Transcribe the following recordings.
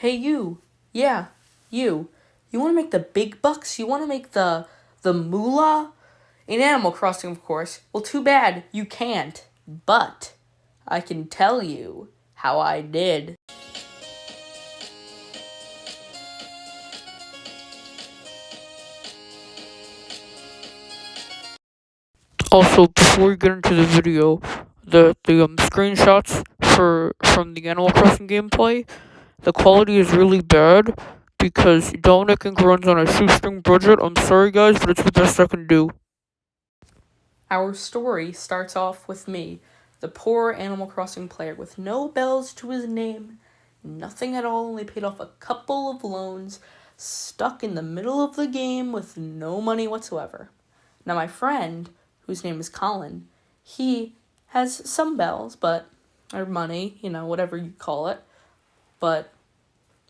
Hey you, yeah, you. You want to make the big bucks? You want to make the moolah in Animal Crossing, of course. Well, too bad you can't. But I can tell you how I did. Also, before we get into the video, the screenshots for from the Animal Crossing gameplay, the quality is really bad because Dominic Inc. runs on a shoestring budget. I'm sorry, guys, but it's the best I can do. Our story starts off with me, the poor Animal Crossing player with no bells to his name, nothing at all, only paid off a couple of loans, stuck in the middle of the game with no money whatsoever. Now, my friend, whose name is Colin, he has some bells, or money, whatever you call it, but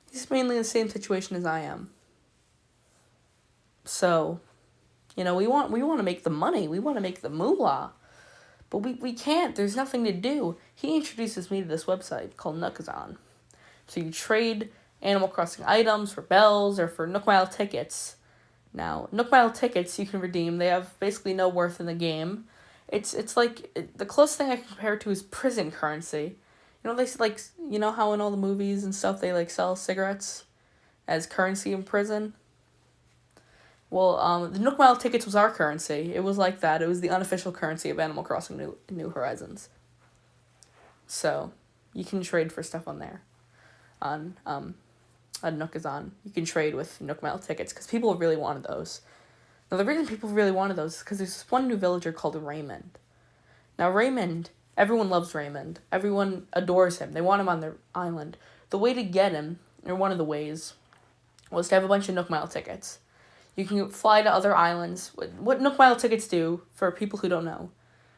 he's mainly in the same situation as I am. So, we want to make the money, we want to make the moolah, but we can't. There's nothing to do. He introduces me to this website called Nookazon. So you trade Animal Crossing items for bells or for Nook Mile tickets. Now, Nook Mile tickets you can redeem. They have basically no worth in the game. It's like the closest thing I can compare it to is prison currency. They how in all the movies and stuff they sell cigarettes as currency in prison. Well, the Nook Mile tickets was our currency. It was like that. It was the unofficial currency of Animal Crossing New Horizons. So, you can trade for stuff on there. On Nookazon, you can trade with Nook Mile tickets because people really wanted those. Now, the reason people really wanted those is because there's this one new villager called Raymond. Now, Raymond, everyone loves Raymond. Everyone adores him. They want him on their island. The way to get him, or one of the ways, was to have a bunch of Nook Mile tickets. You can fly to other islands. What Nook Mile tickets do, for people who don't know,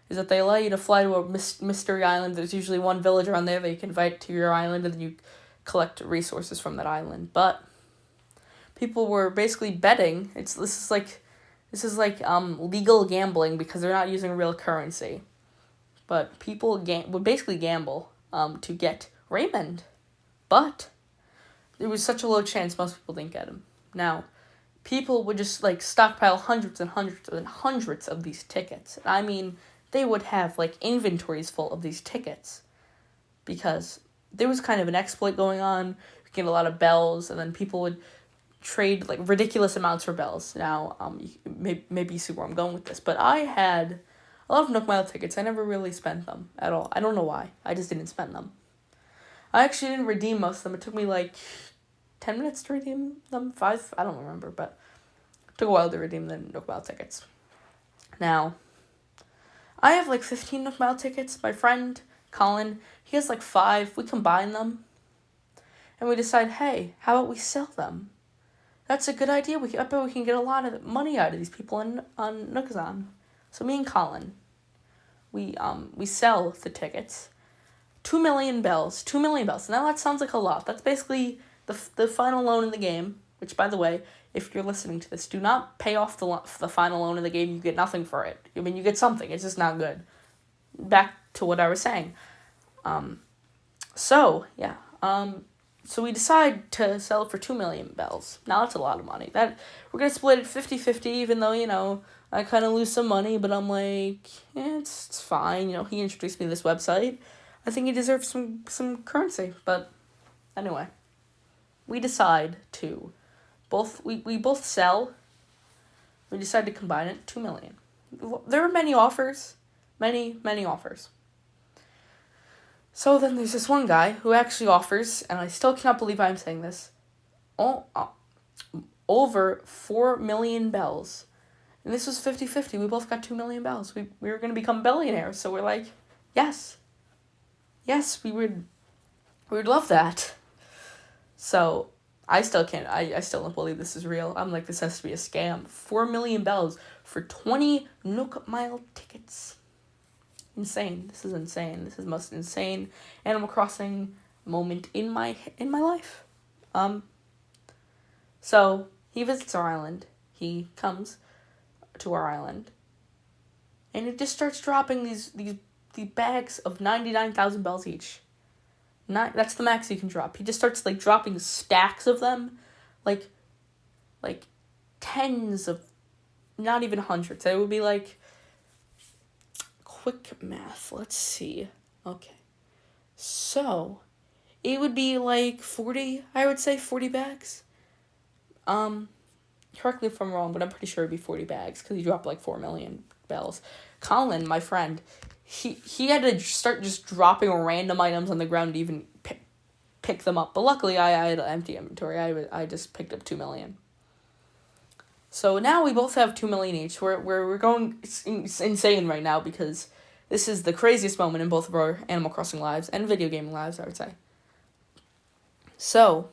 is that they allow you to fly to a mystery island. There's usually one villager on there that you can invite to your island, and then you collect resources from that island. But people were basically betting. This is like legal gambling because they're not using real currency. But people would basically gamble to get Raymond. But there was such a low chance most people didn't get him. Now, people would just stockpile hundreds and hundreds and hundreds of these tickets. I mean, they would have inventories full of these tickets because there was kind of an exploit going on. You get a lot of bells, and then people would trade ridiculous amounts for bells. Now, maybe you see where I'm going with this, but I had a lot of Nook Mile tickets. I never really spent them at all. I don't know why. I just didn't spend them. I actually didn't redeem most of them. It took me 10 minutes to redeem them, 5, I don't remember, but it took a while to redeem the Nook Mile tickets. Now, I have 15 Nook Mile tickets. My friend, Colin, he has 5. We combine them, and we decide, hey, how about we sell them? That's a good idea. I bet we can get a lot of money out of these people on Nookazon. So me and Colin, we sell the tickets. 2 million bells. 2 million bells. Now that sounds like a lot. That's basically the final loan in the game, which, by the way, if you're listening to this, do not pay off the final loan in the game. You get nothing for it. I mean, you get something. It's just not good. Back to what I was saying. So we decide to sell it for 2 million bells. Now that's a lot of money. That we're going to split it 50-50, even though, I kind of lose some money, but I'm it's fine. He introduced me to this website. I think he deserves some currency. But anyway, we decide to we both sell. We decide to combine it, 2 million. There were many offers. Many offers. So then there's this one guy who actually offers, and I still cannot believe I'm saying this, over 4 million bells. And this was 50-50. We both got 2 million bells. We were going to become billionaires. So we're yes. Yes, we would love that. So I still can't. I still don't believe this is real. I'm this has to be a scam. 4 million bells for 20 Nook Mile tickets. Insane. This is insane. This is the most insane Animal Crossing moment in my life. So he visits our island. He comes to our island, and it just starts dropping these bags of 99,000 bells each. That's the max you can drop. He just starts like dropping stacks of them, like tens of, not even hundreds. It would be like, quick math. Let's see. Okay, so it would be like 40. I would say 40 bags. Correct me if I'm wrong, but I'm pretty sure it'd be 40 bags because he dropped like 4 million bells. Colin, my friend, he had to start just dropping random items on the ground to even pick them up. But luckily, I had an empty inventory. I just picked up 2 million. So now we both have 2 million each. We're going insane right now because this is the craziest moment in both of our Animal Crossing lives and video gaming lives, I would say. So,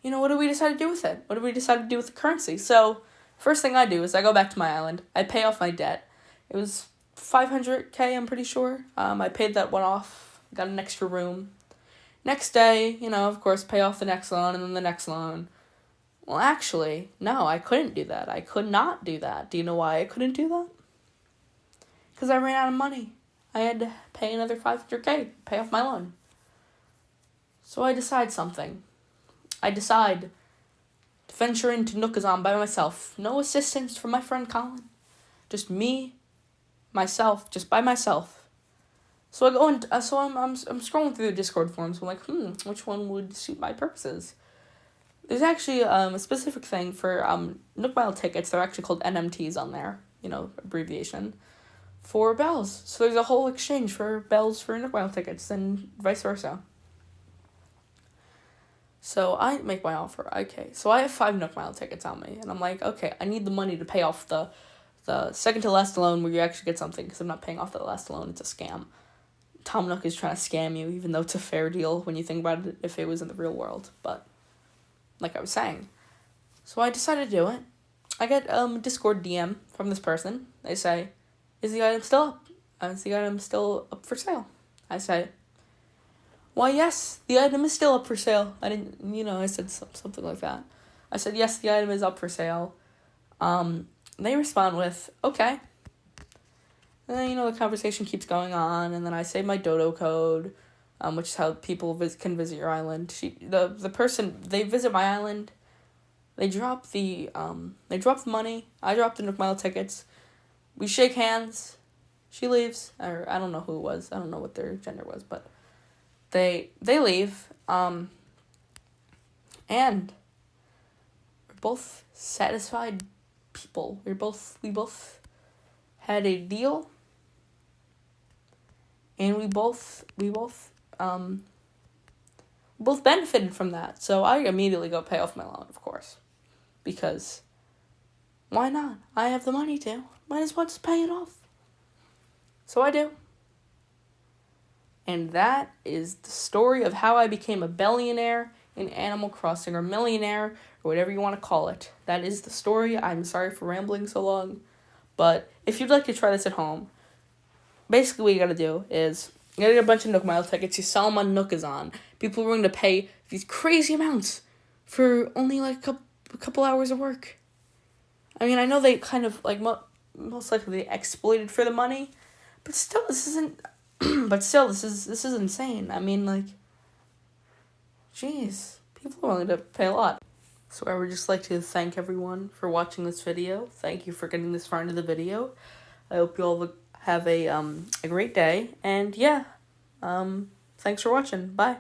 what do we decide to do with it? What do we decide to do with the currency? So, first thing I do is I go back to my island. I pay off my debt. It was 500K, I'm pretty sure. I paid that one off, got an extra room. Next day, of course, pay off the next loan and then the next loan. Well, actually, no, I couldn't do that. I could not do that. Do you know why I couldn't do that? Because I ran out of money. I had to pay another 500K, pay off my loan. So I decide something. I decide to venture into Nookazon by myself. No assistance from my friend Colin. Just me, myself, just by myself. So I go and I'm scrolling through the Discord forums. I'm like, which one would suit my purposes? There's actually a specific thing for Nook Mile tickets. They're actually called NMTs on there, abbreviation, for bells. So there's a whole exchange for bells for Nook Mile tickets and vice versa. So I make my offer. Okay, so I have 5 Nook Mile tickets on me. And I'm like, okay, I need the money to pay off the second to last loan where you actually get something because I'm not paying off the last loan. It's a scam. Tom Nook is trying to scam you, even though it's a fair deal when you think about it if it was in the real world. But like I was saying. So I decided to do it. I get a Discord DM from this person. They say, is the item still up? Is the item still up for sale? I say, why, yes, the item is still up for sale. I didn't, I said something like that. I said, yes, the item is up for sale. They respond with, okay. And then, the conversation keeps going on, and then I say my dodo code, which is how people can visit your island. The person, they visit my island, they drop the money, I drop the Nook Mile tickets, we shake hands, she leaves, or I don't know who it was, I don't know what their gender was, but they leave, and we're both satisfied people. We both had a deal, and we both benefited from that. So I immediately go pay off my loan, of course, because why not? I have the money to. Might as well just pay it off. So I do. And that is the story of how I became a billionaire in Animal Crossing, or millionaire, or whatever you want to call it. That is the story. I'm sorry for rambling so long. But if you'd like to try this at home, basically what you gotta do is, you gotta get a bunch of Nook Mile tickets, you sell them on Nookazon. People are willing to pay these crazy amounts for only like a couple hours of work. I mean, I know they kind of, like, most likely they exploited for the money, but still, this isn't, this is insane. I mean, like, jeez, people are willing to pay a lot. So I would just like to thank everyone for watching this video. Thank you for getting this far into the video. I hope you all have a great day, and yeah, thanks for watching. Bye.